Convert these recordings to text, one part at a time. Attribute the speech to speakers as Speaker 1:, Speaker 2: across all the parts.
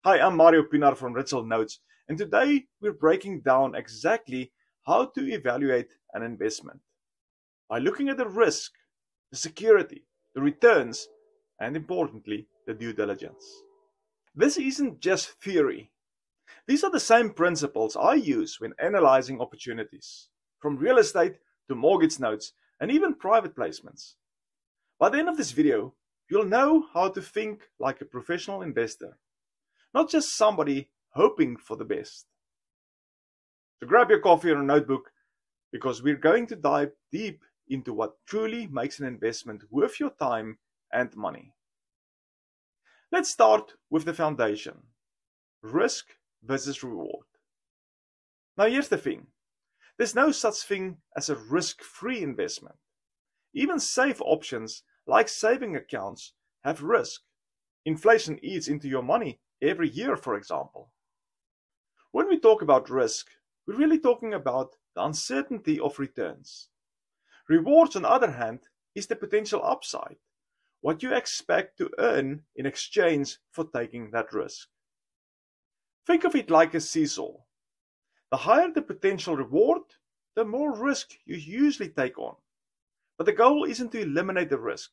Speaker 1: Hi, I'm Mario Pinar from Ritzel Notes, and today we're breaking down exactly how to evaluate an investment by looking at the risk, the security, the returns, and importantly, the due diligence. This isn't just theory. These are the same principles I use when analyzing opportunities, from real estate to mortgage notes and even private placements. By the end of this video, you'll know how to think like a professional investor, not just somebody hoping for the best. So grab your coffee or a notebook because we're going to dive deep into what truly makes an investment worth your time and money. Let's start with the foundation: risk versus reward. Now here's the thing. There's no such thing as a risk-free investment. Even safe options like saving accounts have risk. Inflation eats into your money every year, for example. When we talk about risk, we're really talking about the uncertainty of returns. Rewards, on the other hand, is the potential upside, what you expect to earn in exchange for taking that risk. Think of it like a seesaw. The higher the potential reward, the more risk you usually take on. But the goal isn't to eliminate the risk,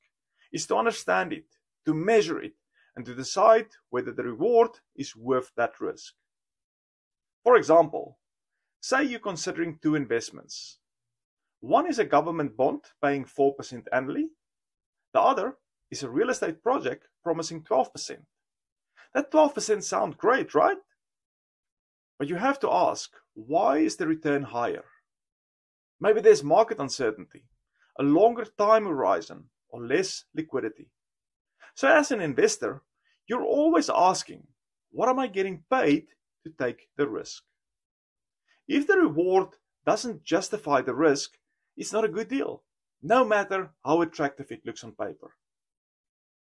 Speaker 1: it's to understand it, to measure it, and to decide whether the reward is worth that risk. For example, say you're considering two investments. One is a government bond paying 4% annually. The other is a real estate project promising 12%. That 12% sounds great, right? But you have to ask, why is the return higher? Maybe there's market uncertainty, a longer time horizon, or less liquidity. So as an investor, you're always asking, what am I getting paid to take the risk? If the reward doesn't justify the risk, it's not a good deal, no matter how attractive it looks on paper.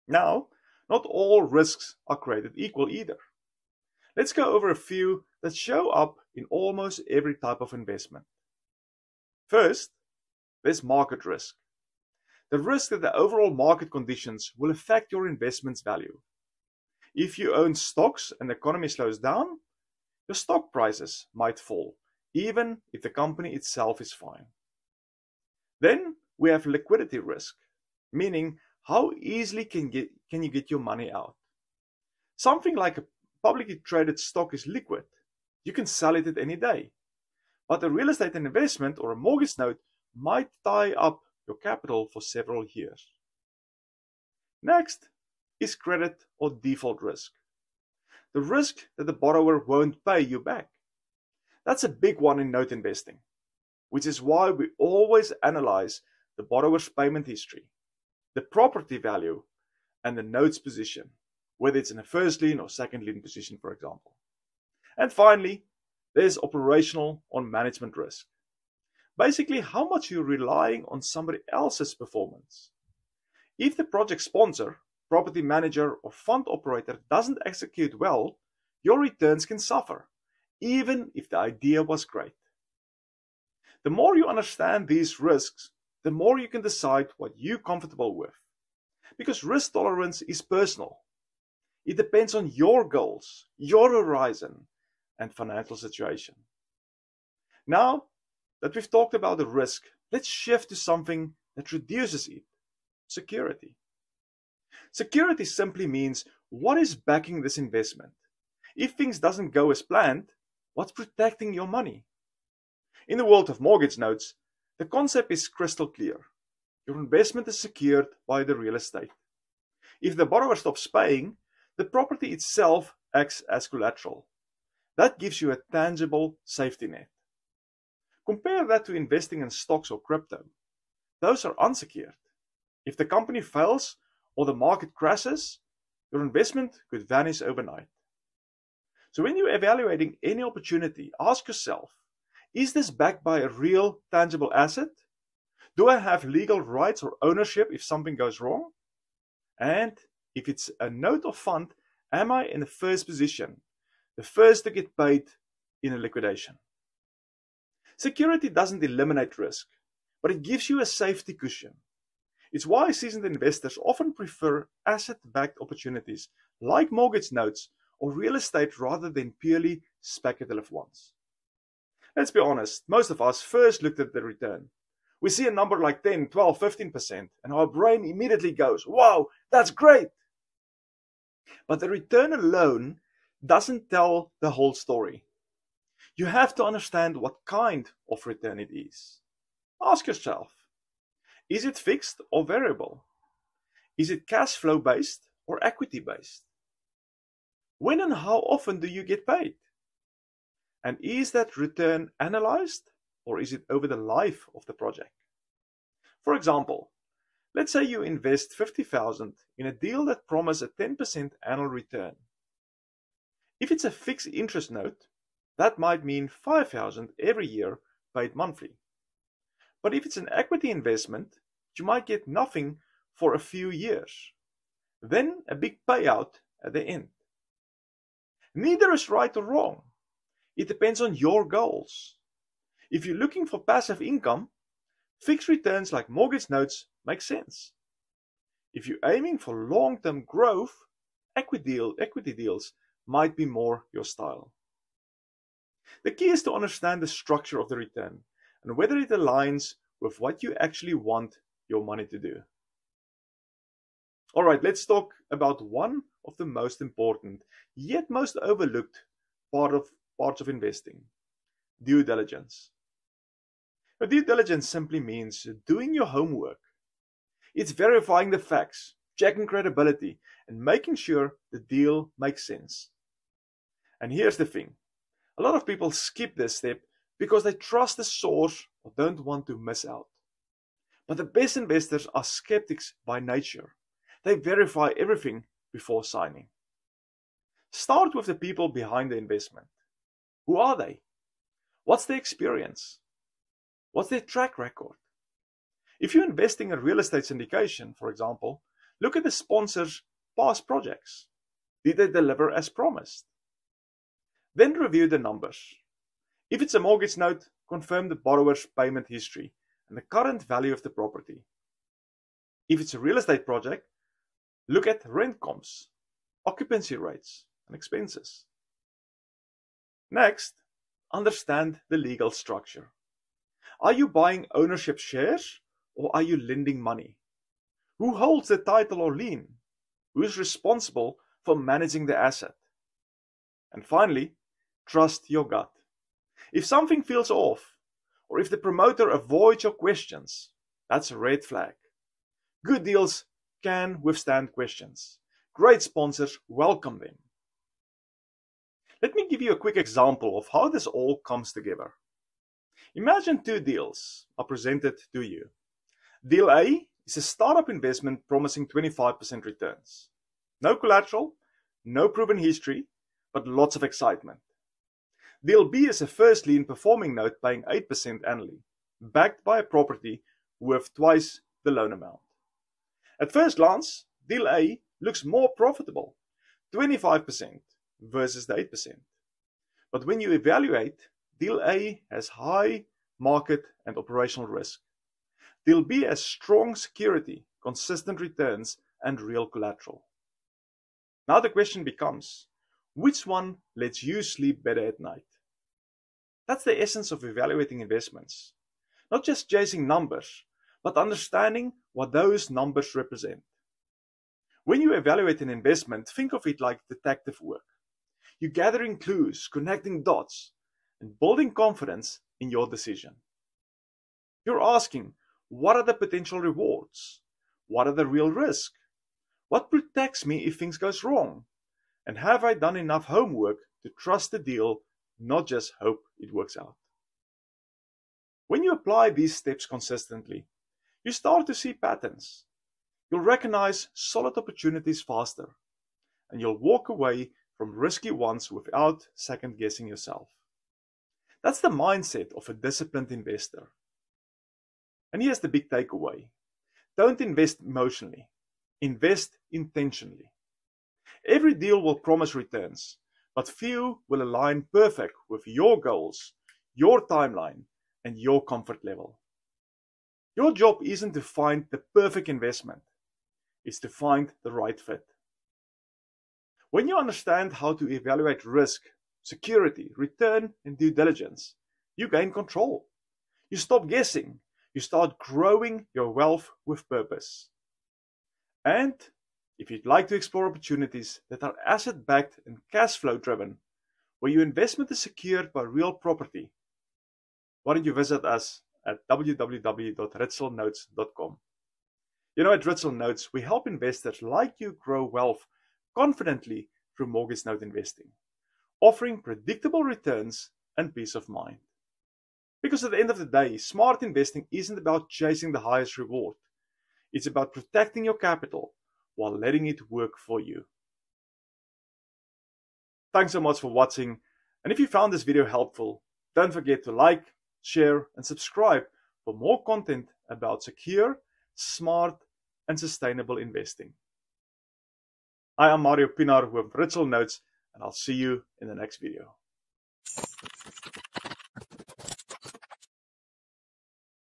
Speaker 1: Now, not all risks are created equal either. Let's go over a few that show up in almost every type of investment. First, there's market risk. The risk that the overall market conditions will affect your investment's value. If you own stocks and the economy slows down, your stock prices might fall, even if the company itself is fine. Then we have liquidity risk, meaning how easily can you get your money out. Something like a publicly traded stock is liquid. You can sell it at any day. But a real estate investment or a mortgage note might tie up your capital for several years. Next is credit or default risk. The risk that the borrower won't pay you back. That's a big one in note investing, which is why we always analyze the borrower's payment history, the property value, and the note's position, whether it's in a first lien or second lien position, for example. And finally, there's operational or management risk. Basically, how much you're relying on somebody else's performance. If the project sponsor, property manager, or fund operator doesn't execute well, your returns can suffer, even if the idea was great. The more you understand these risks, the more you can decide what you're comfortable with. Because risk tolerance is personal. It depends on your goals, your horizon, and financial situation. Now that we've talked about the risk, let's shift to something that reduces it: security. Security simply means what is backing this investment. If things doesn't go as planned, what's protecting your money? In the world of mortgage notes, the concept is crystal clear. Your investment is secured by the real estate. If the borrower stops paying, the property itself acts as collateral. That gives you a tangible safety net. Compare that to investing in stocks or crypto. Those are unsecured. If the company fails or the market crashes, your investment could vanish overnight. So when you're evaluating any opportunity, ask yourself, is this backed by a real tangible asset? Do I have legal rights or ownership if something goes wrong? And if it's a note or fund, am I in the first position, the first to get paid in a liquidation? Security doesn't eliminate risk, but it gives you a safety cushion. It's why seasoned investors often prefer asset-backed opportunities like mortgage notes or real estate rather than purely speculative ones? Let's be honest, most of us first looked at the return. We see a number like 10, 12, 15%, and our brain immediately goes, wow, that's great! But the return alone doesn't tell the whole story. You have to understand what kind of return it is. Ask yourself, is it fixed or variable? Is it cash flow based or equity based? When and how often do you get paid? And is that return analyzed, or is it over the life of the project? For example, let's say you invest $50,000 in a deal that promises a 10% annual return. If it's a fixed interest note, that might mean $5,000 every year paid monthly. But if it's an equity investment, you might get nothing for a few years. Then a big payout at the end. Neither is right or wrong. It depends on your goals. If you're looking for passive income, fixed returns like mortgage notes make sense. If you're aiming for long-term growth, equity deals might be more your style. The key is to understand the structure of the return and whether it aligns with what you actually want your money to do. Alright, let's talk about one of the most important, yet most overlooked parts of investing: due diligence. Now, due diligence simply means doing your homework. It's verifying the facts, checking credibility, and making sure the deal makes sense. And here's the thing. A lot of people skip this step because they trust the source or don't want to miss out. But the best investors are skeptics by nature. They verify everything before signing. Start with the people behind the investment. Who are they? What's their experience? What's their track record? If you're investing in real estate syndication, for example, look at the sponsor's past projects. Did they deliver as promised? Then review the numbers. If it's a mortgage note, confirm the borrower's payment history and the current value of the property. If it's a real estate project, look at rent comps, occupancy rates, and expenses. Next, understand the legal structure. Are you buying ownership shares or are you lending money? Who holds the title or lien? Who is responsible for managing the asset? And finally, trust your gut. If something feels off, or if the promoter avoids your questions, that's a red flag. Good deals can withstand questions. Great sponsors welcome them. Let me give you a quick example of how this all comes together. Imagine two deals are presented to you. Deal A is a startup investment promising 25% returns. No collateral, no proven history, but lots of excitement. Deal B is a first lien performing note paying 8% annually, backed by a property worth twice the loan amount. At first glance, Deal A looks more profitable, 25% versus the 8%. But when you evaluate, Deal A has high market and operational risk. Deal B has strong security, consistent returns, and real collateral. Now the question becomes, which one lets you sleep better at night? That's the essence of evaluating investments. Not just chasing numbers, but understanding what those numbers represent. When you evaluate an investment, think of it like detective work. You're gathering clues, connecting dots, and building confidence in your decision. You're asking, what are the potential rewards? What are the real risks? What protects me if things goes wrong? And have I done enough homework to trust the deal, not just hope it works out? When you apply these steps consistently, you start to see patterns. You'll recognize solid opportunities faster, and you'll walk away from risky ones without second-guessing yourself. That's the mindset of a disciplined investor. And here's the big takeaway. Don't invest emotionally. Invest intentionally. Every deal will promise returns, but few will align perfect with your goals, your timeline, and your comfort level. Your job isn't to find the perfect investment. It's to find the right fit. When you understand how to evaluate risk, security, return, and due diligence, you gain control. You stop guessing. You start growing your wealth with purpose. And if you'd like to explore opportunities that are asset-backed and cash flow driven, where your investment is secured by real property, why don't you visit us at www.ritzelnotes.com. You know, at Ritzel Notes, we help investors like you grow wealth confidently through mortgage note investing, offering predictable returns and peace of mind. Because at the end of the day, smart investing isn't about chasing the highest reward. It's about protecting your capital while letting it work for you. Thanks so much for watching, and if you found this video helpful, don't forget to like, share, and subscribe for more content about secure, smart, and sustainable investing. I am Mario Pinar with Ritzel Notes, and I'll see you in the next video.